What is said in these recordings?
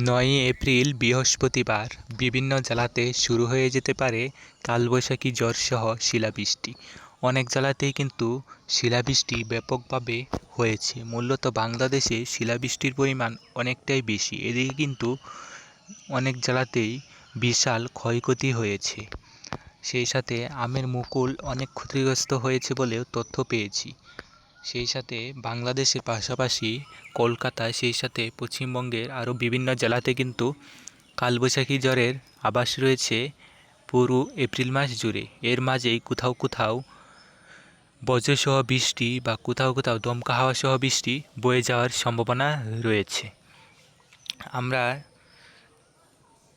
৯ই April বৃহস্পতিবার বিভিন্ন জেলাতে শুরু হয়ে যেতে পারে কালবৈশাখী ঝড়সহ শিলাবৃষ্টি। অনেক জেলাতেই কিন্তু শিলাবৃষ্টি ব্যাপকভাবে হয়েছে। মূলত বাংলাদেশে শিলাবৃষ্টির পরিমাণ অনেকটাই বেশি। এদিকে কিন্তু অনেক জেলাতেই বিশাল ক্ষয়ক্ষতি হয়েছে। সেই সাথে আমের মুকুল অনেক ক্ষতিগ্রস্ত হয়েছে বলেও তথ্য পেয়েছি। সেই সাথে বাংলাদেশের পাশাপাশি কলকাতায়, সেই সাথে পশ্চিমবঙ্গের আরও বিভিন্ন জেলাতে কিন্তু কালবৈশাখী ঝড়ের আভাস রয়েছে পুরো এপ্রিল মাস জুড়ে। এর মাঝেই কোথাও কোথাও বজ্রসহ বৃষ্টি বা কোথাও কোথাও দমকা হাওয়া সহ বৃষ্টি বয়ে যাওয়ার সম্ভাবনা রয়েছে। আমরা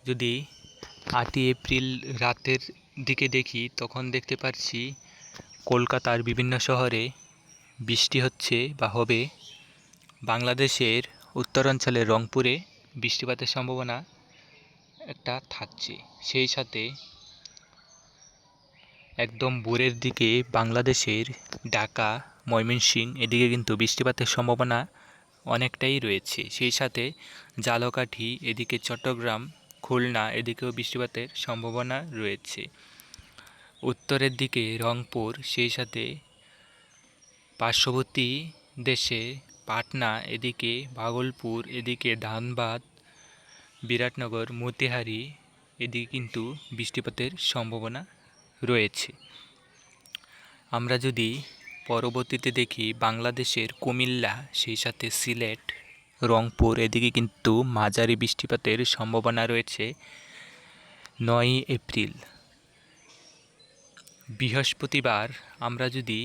যদি ৮ই এপ্রিল রাতের দিকে দেখি, তখন দেখতে পাচ্ছি কলকাতার বিভিন্ন শহরে বৃষ্টি হচ্ছে বা হবে। বাংলাদেশের উত্তরাঞ্চলের রংপুরে বৃষ্টিপাতের সম্ভাবনা একটা থাকছে। সেই সাথে একদম ভোরের দিকে বাংলাদেশের ঢাকা, ময়মনসিংহ এদিকে কিন্তু বৃষ্টিপাতের সম্ভাবনা অনেকটাই রয়েছে। সেই সাথে ঝালকাঠি, এদিকে চট্টগ্রাম, খুলনা এদিকেও বৃষ্টিপাতের সম্ভাবনা রয়েছে। উত্তরের দিকে রংপুর, সেই সাথে পার্শ্ববর্তী দেশে পাটনা, এদিকে ভাগলপুর, এদিকে ধানবাদ, বিরাটনগর, মতিহারি এদিকে কিন্তু বৃষ্টিপাতের সম্ভাবনা রয়েছে। আমরা যদি পরবর্তীতে দেখি বাংলাদেশের কুমিল্লা, সেই সাথে সিলেট, রংপুর এদিকে কিন্তু মাঝারি বৃষ্টিপাতের সম্ভাবনা রয়েছে ৯ই এপ্রিল বৃহস্পতিবার। আমরা যদি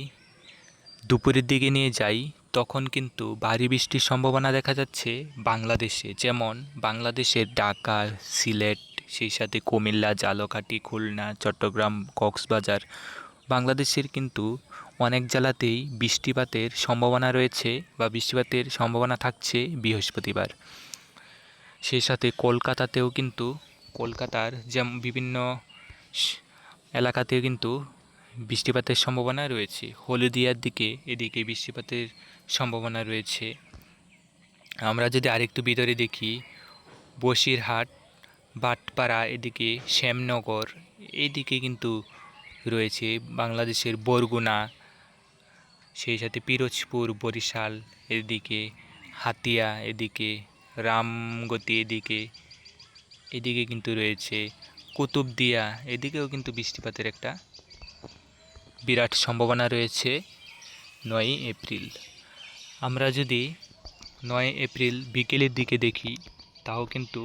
দুপুরের দিকে নিয়ে যাই, তখন কিন্তু ভারী বৃষ্টির সম্ভাবনা দেখা যাচ্ছে বাংলাদেশে, যেমন বাংলাদেশের ঢাকা, সিলেট, সেই সাথে কুমিল্লা, ঝালকাঠি, খুলনা, চট্টগ্রাম, কক্সবাজার। বাংলাদেশের কিন্তু অনেক জেলাতেই বৃষ্টিপাতের সম্ভাবনা রয়েছে বা বৃষ্টিপাতের সম্ভাবনা থাকছে বৃহস্পতিবার। সেই সাথে কলকাতাতেও কিন্তু কলকাতার যেমন বিভিন্ন এলাকাতেও কিন্তু বৃষ্টিপাতের সম্ভাবনা রয়েছে। হলদিয়ার দিকে এদিকে বৃষ্টিপাতের সম্ভাবনা রয়েছে। আমরা যদি আরেকটু ভিতরে দেখি, বসিরহাট, ভাটপাড়া, এদিকে শ্যামনগর এইদিকে কিন্তু রয়েছে বাংলাদেশের বরগুনা, সেই সাথে পিরোজপুর, বরিশাল এদিকে হাতিয়া, এদিকে রামগতি, এদিকে কিন্তু রয়েছে কুতুবদিয়া, এদিকেও কিন্তু বৃষ্টিপাতের একটা বিরাট সম্ভাবনা রয়েছে ৯ই এপ্রিল। আমরা যদি ৯ই এপ্রিল বিকেলের দিকে দেখি, তাও কিন্তু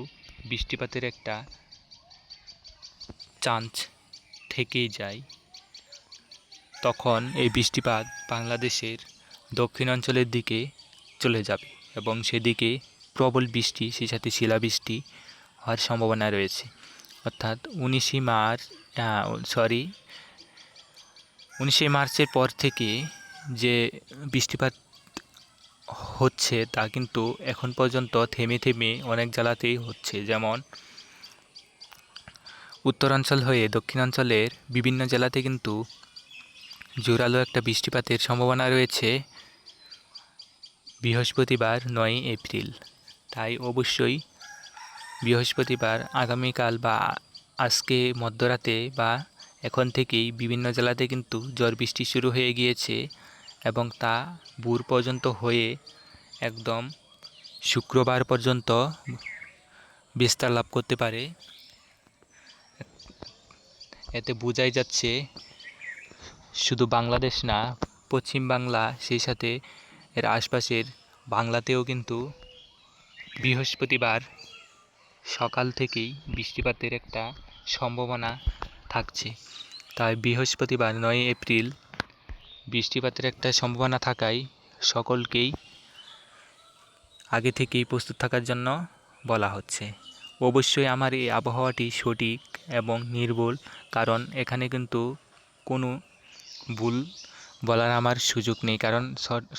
বৃষ্টিপাতের একটা চান্স থেকেই যায়। তখন এই বৃষ্টিপাত বাংলাদেশের দক্ষিণাঞ্চলের দিকে চলে যাবে এবং সেদিকে প্রবল বৃষ্টি, সেই সাথে শিলাবৃষ্টি হওয়ার সম্ভাবনা রয়েছে। অর্থাৎ 19শে মার্চের পর থেকে যে বৃষ্টিপাত হচ্ছে তা কিন্তু এখন পর্যন্ত থেমে থেমে অনেক জেলাতেই হচ্ছে। যেমন উত্তরাঞ্চল হয়ে দক্ষিণাঞ্চলের বিভিন্ন জেলাতে কিন্তু জোরালো একটা বৃষ্টিপাতের সম্ভাবনা রয়েছে বৃহস্পতিবার ৯ই এপ্রিল। তাই অবশ্যই বৃহস্পতিবার আগামীকাল বা আজকে মধ্যরাতে বা এখন থেকেই বিভিন্ন জেলাতে কিন্তু ঝড় বৃষ্টি শুরু হয়ে গিয়েছে এবং তা ভোর পর্যন্ত হয়ে একদম শুক্রবার পর্যন্ত বিস্তার লাভ করতে পারে। এতে বোঝাই যাচ্ছে শুধু বাংলাদেশ না, পশ্চিম বাংলা, সেই সাথে এর আশপাশের বাংলাতেও কিন্তু বৃহস্পতিবার সকাল থেকেই বৃষ্টিপাতের একটা সম্ভাবনা থাকছে। তাই বৃহস্পতিবার ৯ই এপ্রিল বৃষ্টিপাতের একটা সম্ভাবনা থাকায় সকলকেই আগে থেকেই প্রস্তুত থাকার জন্য বলা হচ্ছে। অবশ্যই আমার এই আবহাওয়াটি সঠিক এবং নির্ভুল, কারণ এখানে কিন্তু কোনো ভুল বলার আমার সুযোগ নেই, কারণ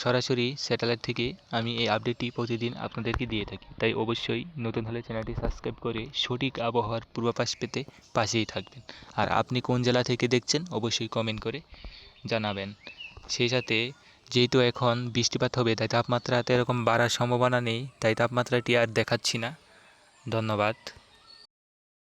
সরাসরি স্যাটেলাইট থেকে আমি এই আপডেটটি প্রতিদিন আপনাদেরকে দিয়ে থাকি। তাই অবশ্যই নতুন হলে চ্যানেলটি সাবস্ক্রাইব করে সঠিক আবহাওয়ার পূর্বাভাস পেতে পাশেই থাকবেন। আর আপনি কোন জেলা থেকে দেখছেন অবশ্যই কমেন্ট করে জানাবেন। সেই সাথে যেহেতু এখন বৃষ্টিপাত হবে, তাই তাপমাত্রাতে এরকম বাড়ার সম্ভাবনা নেই, তাই তাপমাত্রাটি আর দেখাচ্ছি না। ধন্যবাদ।